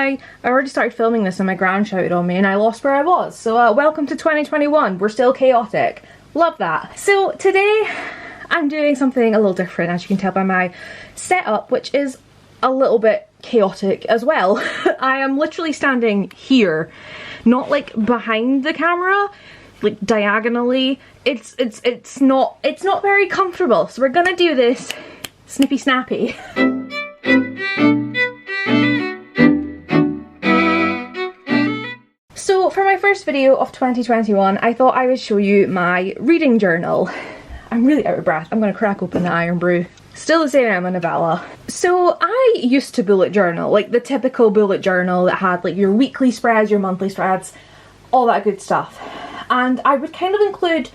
I already started filming this and my gran shouted on me and I lost where I was. So welcome to 2021. We're still chaotic. Love that. So today I'm doing something a little different, as you can tell by my setup, which is a little bit chaotic as well. I am literally standing here, not like behind the camera, like diagonally. It's not very comfortable. So we're gonna do this snippy snappy. So for my first video of 2021, I thought I would show you my reading journal. I'm really out of breath. I'm gonna crack open the Iron Brew. Still the same emmanovella. So I used to bullet journal, like the typical bullet journal that had like your weekly spreads, your monthly spreads, all that good stuff. And I would kind of include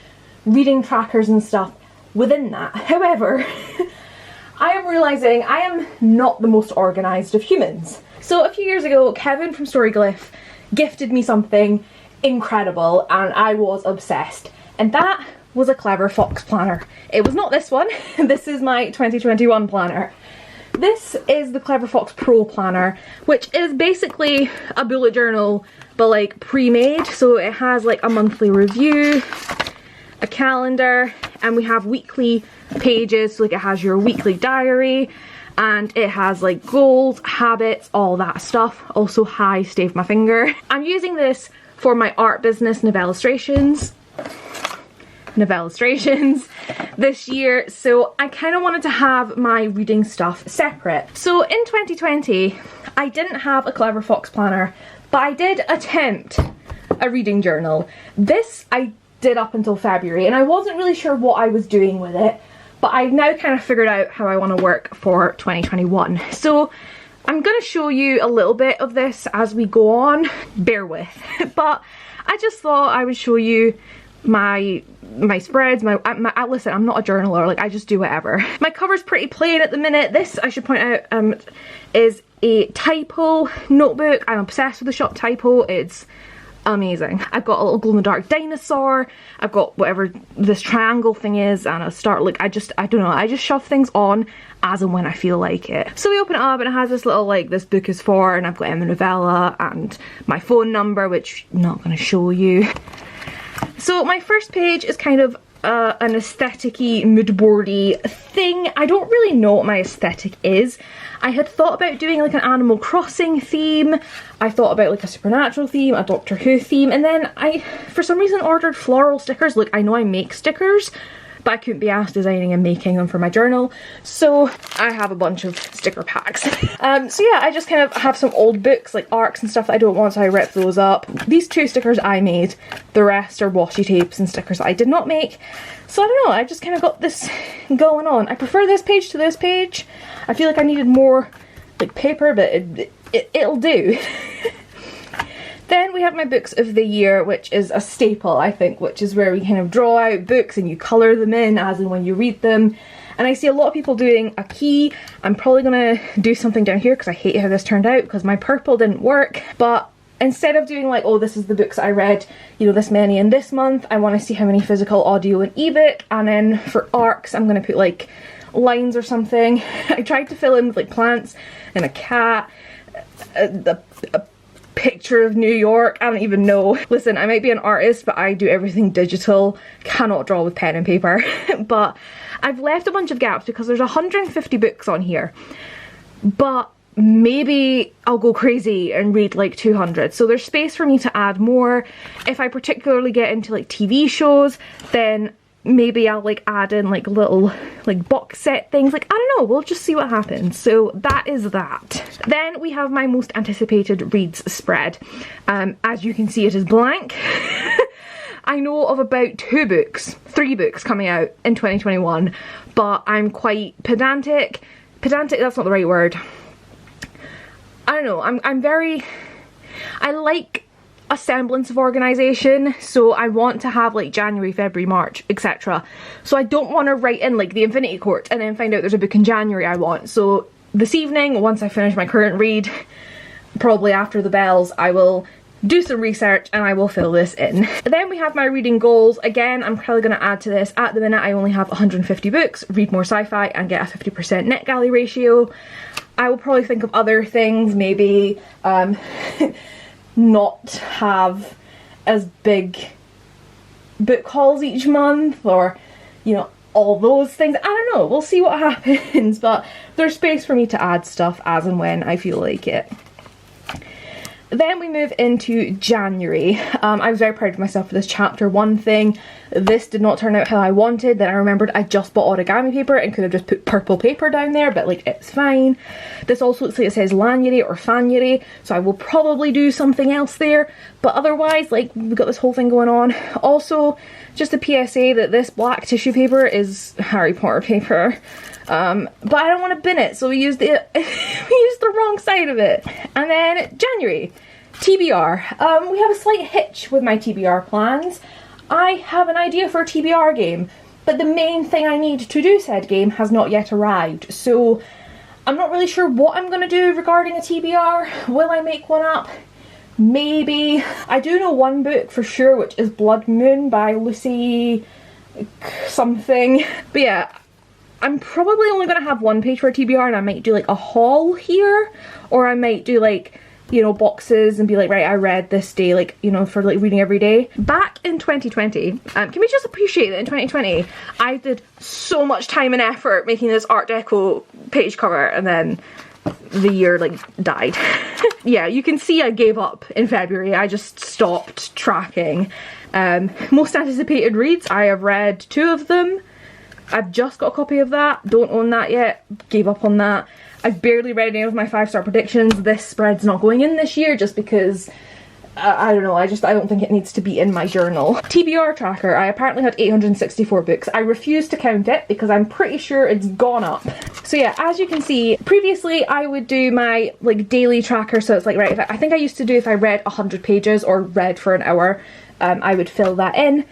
reading trackers and stuff within that. However, I am realizing I am not the most organized of humans. So a few years ago, Kevin from Storyglyph gifted me something incredible and I was obsessed. And that was a Clever Fox planner. It was not this one. This is my 2021 planner. This is the Clever Fox Pro planner, which is basically a bullet journal but like pre-made. So it has like a monthly review, a calendar, and we have weekly pages. So like it has your weekly diary and it has like goals, habits, all that stuff. Also, hi, stave my finger. I'm using this for my art business, Novellastrations this year, so I kind of wanted to have my reading stuff separate. So in 2020 I didn't have a Clever Fox planner, but I did attempt a reading journal. This I did up until February and I wasn't really sure what I was doing with it, but I've now kind of figured out how I want to work for 2021. So I'm going to show you a little bit of this as we go on, bear with, but I just thought I would show you my spreads, listen, I'm not a journaler, like I just do whatever. My cover's pretty plain at the minute. This, I should point out, is a typo notebook. I'm obsessed with the shop typo. It's amazing. I've got a little glow-in-the-dark dinosaur, I've got whatever this triangle thing is, and a start, like I don't know, I just shove things on as and when I feel like it. So we open it up and it has this little like, this book is for, and I've got emmanovella and my phone number, which I'm not going to show you. So my first page is kind of an aesthetic-y, mood-boardy thing. I don't really know what my aesthetic is. I had thought about doing like an Animal Crossing theme. I thought about like a Supernatural theme, a Doctor Who theme, and then I, for some reason, ordered floral stickers. Look, I know I make stickers, but I couldn't be asked designing and making them for my journal, so I have a bunch of sticker packs. So yeah, I just kind of have some old books, like ARCs and stuff that I don't want, so I rip those up. These two stickers I made, the rest are washi tapes and stickers that I did not make. So I don't know, I just kind of got this going on. I prefer this page to this page. I feel like I needed more like paper, but it'll do. Then we have my books of the year, which is a staple, I think, which is where we kind of draw out books and you colour them in as and when you read them. And I see a lot of people doing a key. I'm probably going to do something down here because I hate how this turned out because my purple didn't work. But instead of doing like, oh, this is the books I read, you know, this many in this month, I want to see how many physical, audio and ebook. And then for arcs, I'm going to put like lines or something. I tried to fill in with like plants and a cat, a picture of New York, I don't even know. Listen, I might be an artist, but I do everything digital, cannot draw with pen and paper. But I've left a bunch of gaps because there's 150 books on here, but maybe I'll go crazy and read like 200, so there's space for me to add more. If I particularly get into like TV shows, then maybe I'll like add in like little like box set things, like I don't know, we'll just see what happens. So that is that. Then we have my most anticipated reads spread. As you can see, it is blank. I know of about 3 books coming out in 2021, but I'm quite pedantic, that's not the right word. I don't know, I like a semblance of organisation, so I want to have like January, February, March, etc. So I don't want to write in like the Infinity Court and then find out there's a book in January I want. So this evening, once I finish my current read, probably after the bells, I will do some research and I will fill this in. Then we have my reading goals. Again, I'm probably going to add to this. At the minute I only have 150 books, read more sci-fi and get a 50% NetGalley ratio. I will probably think of other things, maybe not have as big book hauls each month, or, you know, all those things. I don't know, we'll see what happens, but there's space for me to add stuff as and when I feel like it. Then we move into January. I was very proud of myself for this chapter 1 thing. This did not turn out how I wanted. Then I remembered I just bought origami paper and could have just put purple paper down there, but like, it's fine. This also looks like it says lanyary or fanyary, so I will probably do something else there. But otherwise, like, we've got this whole thing going on. Also, just a PSA that this black tissue paper is Harry Potter paper. But I don't want to bin it, so we used the we used the wrong side of it. And then January, TBR. We have a slight hitch with my TBR plans. I have an idea for a TBR game, but the main thing I need to do said game has not yet arrived. So I'm not really sure what I'm going to do regarding a TBR. Will I make one up? Maybe. I do know one book for sure, which is Blood Moon by Lucy something. But yeah, I'm probably only going to have one page for a TBR, and I might do like a haul here, or I might do like, you know, boxes and be like, right, I read this day, like, you know, for like reading every day. Back in 2020, can we just appreciate that in 2020 I did so much time and effort making this Art Deco page cover, and then the year like died. Yeah, you can see I gave up in February. I just stopped tracking. Most anticipated reads, I have read 2 of them. I've just got a copy of that, don't own that yet, gave up on that. I've barely read any of my 5-star predictions. This spread's not going in this year just because, I don't know, I don't think it needs to be in my journal. TBR tracker, I apparently had 864 books. I refuse to count it because I'm pretty sure it's gone up. So yeah, as you can see, previously I would do my like daily tracker, so it's like, right, I think I used to do if I read 100 pages or read for an hour, I would fill that in.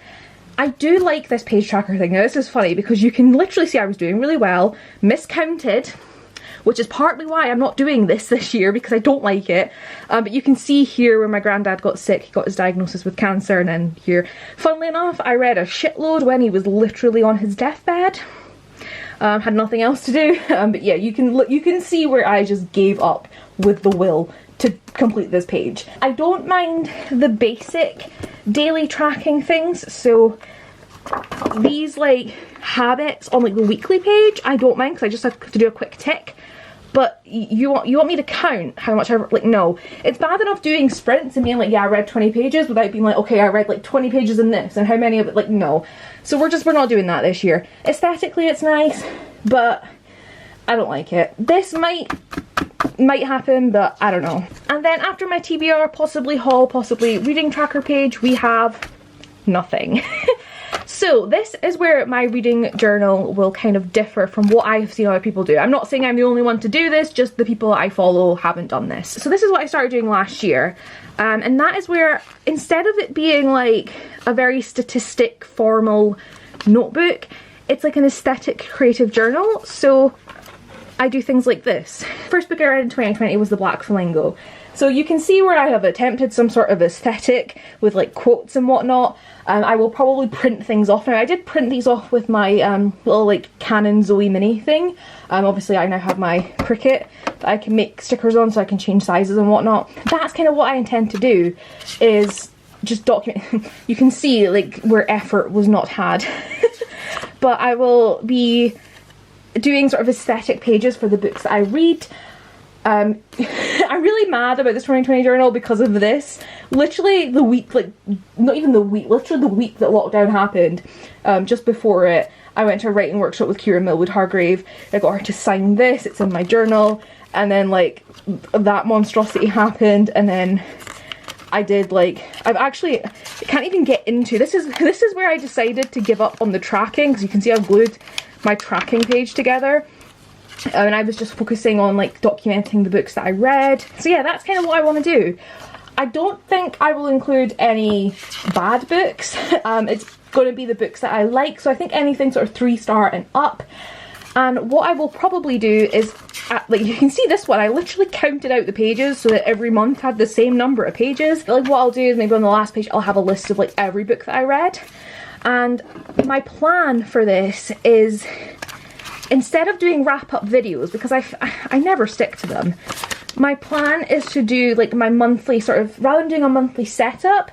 I do like this page tracker thing. Now this is funny because you can literally see I was doing really well, miscounted, which is partly why I'm not doing this year, because I don't like it. But you can see here where my granddad got sick, he got his diagnosis with cancer, and then here. Funnily enough, I read a shitload when he was literally on his deathbed. Had nothing else to do. But yeah, you can see where I just gave up with the will to complete this page. I don't mind the basic daily tracking things, so these like habits on like the weekly page I don't mind because I just have to do a quick tick. But you want me to count how much I, like, no. It's bad enough doing sprints and being like, yeah, I read 20 pages without being like, okay, I read like 20 pages in this and how many of it, like, no. So we're not doing that this year. Aesthetically it's nice, but I don't like it. This might happen, but I don't know. And then after my TBR, possibly haul, possibly reading tracker page, we have nothing. So this is where my reading journal will kind of differ from what I have seen other people do. I'm not saying I'm the only one to do this, just the people I follow haven't done this. So this is what I started doing last year. And that is where, instead of it being like a very statistic formal notebook, it's like an aesthetic creative journal. So I do things like this. First book I read in 2020 was The Black Flamingo. So you can see where I have attempted some sort of aesthetic with like quotes and whatnot. I will probably print things off now. I did print these off with my little like Canon Zoe Mini thing. Obviously I now have my Cricut that I can make stickers on so I can change sizes and whatnot. That's kind of what I intend to do, is just document. You can see like where effort was not had. But I will be doing sort of aesthetic pages for the books that I read. I'm really mad about this 2020 journal because of this. Literally the week, like, not even the week, literally the week that lockdown happened, just before it, I went to a writing workshop with Kira Millwood-Hargrave. I got her to sign this, it's in my journal, and then like that monstrosity happened, and then I did like, I can't even get into, this is where I decided to give up on the tracking, because you can see I've glued my tracking page together. And I was just focusing on like documenting the books that I read. So yeah, that's kind of what I want to do. I don't think I will include any bad books. It's going to be the books that I like. So I think anything sort of 3-star and up. And what I will probably do is, like you can see this one, I literally counted out the pages so that every month had the same number of pages. Like what I'll do is maybe on the last page I'll have a list of like every book that I read. And my plan for this is instead of doing wrap-up videos, because I never stick to them, my plan is to do like my monthly sort of, rather than doing a monthly setup,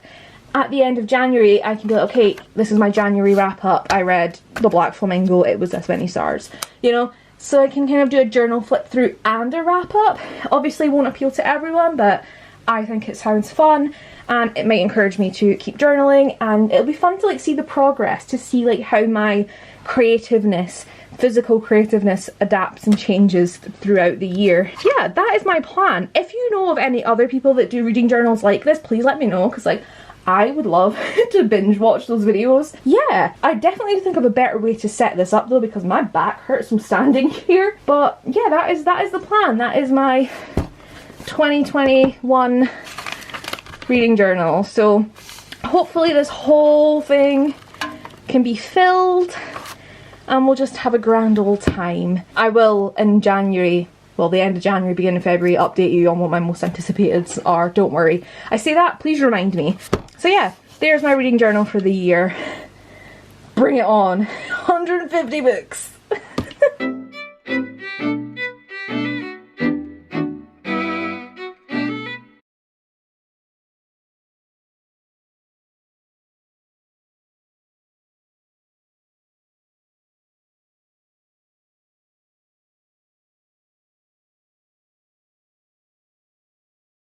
at the end of January I can be like, okay, this is my January wrap-up. I read The Black Flamingo, it was this many stars, you know? So I can kind of do a journal flip through and a wrap-up. Obviously won't appeal to everyone, but I think it sounds fun and it might encourage me to keep journaling, and it'll be fun to like see the progress, to see like how my creativeness, physical creativeness, adapts and changes throughout the year. Yeah, that is my plan. If you know of any other people that do reading journals like this, please let me know, because like I would love to binge watch those videos. Yeah, I definitely think of a better way to set this up though, because my back hurts from standing here. But yeah, that is the plan. That is my 2021 reading journal. So hopefully this whole thing can be filled and we'll just have a grand old time. I will in January, well, the end of January, beginning of February, update you on what my most anticipated are. Don't worry. I say that, please remind me. So yeah, there's my reading journal for the year. Bring it on. 150 books.